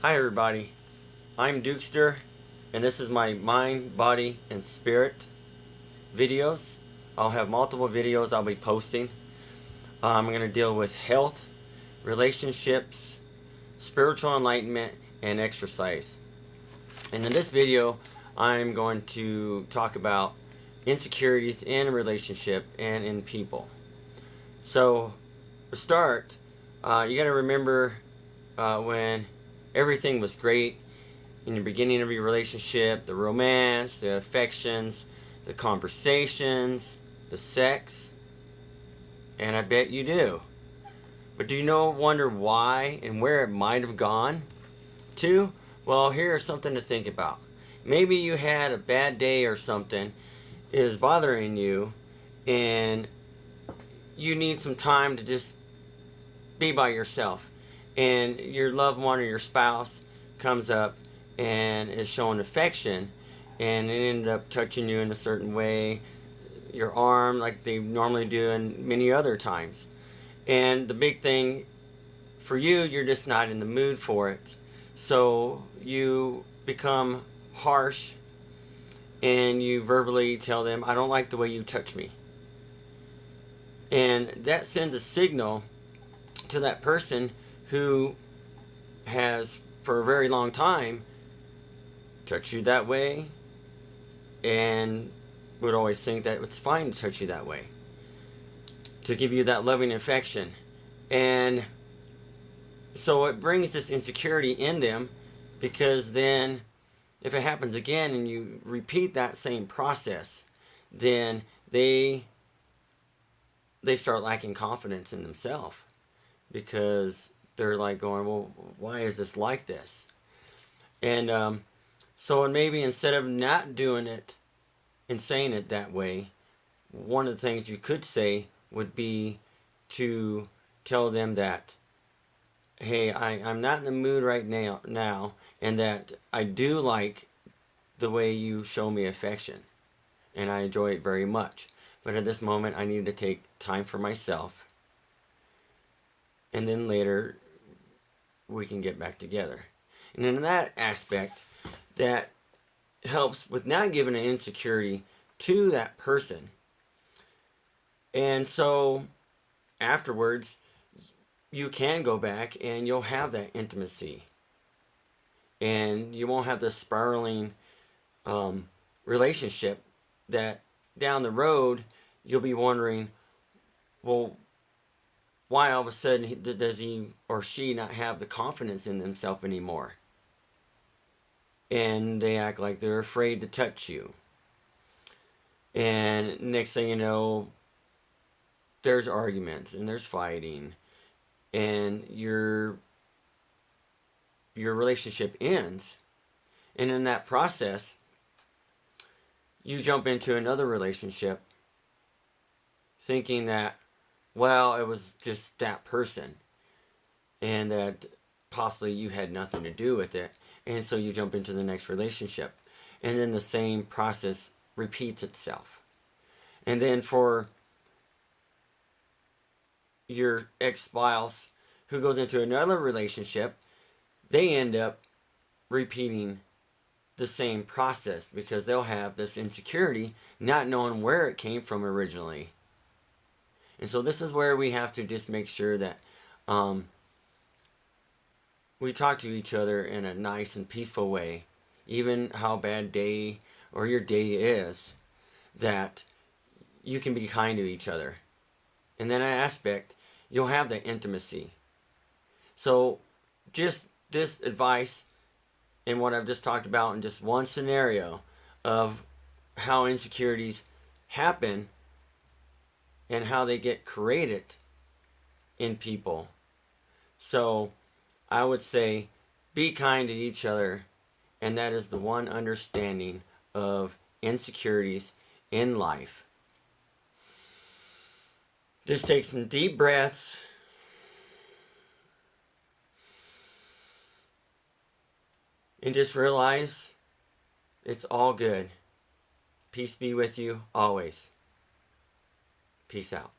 Hi everybody, I'm Dukester, and this is my mind, body, and spirit videos. I'll have multiple videos I'll be posting. I'm going to deal with health, relationships, spiritual enlightenment, and exercise. And in this video, I'm going to talk about insecurities in a relationship and in people. So, to start, you got to remember when everything was great in the beginning of your relationship, the romance, the affections, the conversations, the sex, and I bet you do. But do you wonder why and where it might have gone to? Well, here's something to think about. Maybe you had a bad day or something is bothering you, and you need some time to just be by yourself, and your loved one or your spouse comes up and is showing affection, and it ended up touching you in a certain way, your arm, like they normally do in many other times. And the big thing for you, you're just not in the mood for it, so you become harsh and you verbally tell them, I don't like the way you touch me. And that sends a signal to that person who has for a very long time touched you that way and would always think that it's fine to touch you that way, to give you that loving affection. And so it brings this insecurity in them, because then if it happens again and you repeat that same process, then they start lacking confidence in themselves, because they're like going, well, why is this like this? And so maybe instead of not doing it and saying it that way, one of the things you could say would be to tell them that, hey, I'm not in the mood right now, and that I do like the way you show me affection, and I enjoy it very much. But at this moment, I need to take time for myself, and then later we can get back together. And in that aspect, that helps with not giving an insecurity to that person. And so afterwards, you can go back and you'll have that intimacy, and you won't have this spiraling relationship that down the road you'll be wondering, well, why all of a sudden does he or she not have the confidence in themselves anymore? And they act like they're afraid to touch you. And next thing you know, there's arguments and there's fighting, and your relationship ends. And in that process, you jump into another relationship thinking that, well, it was just that person, and that possibly you had nothing to do with it. And so you jump into the next relationship, and then the same process repeats itself. And then for your ex-spouse who goes into another relationship, they end up repeating the same process, because they'll have this insecurity not knowing where it came from originally. And so this is where we have to just make sure that we talk to each other in a nice and peaceful way, even how bad day or your day is, that you can be kind to each other. And then that aspect, you'll have that intimacy. So just this advice and what I've just talked about in just one scenario of how insecurities happen and how they get created in people. So I would say, be kind to each other, and that is the one understanding of insecurities in life. Just take some deep breaths. And just realize it's all good. Peace be with you always. Peace out.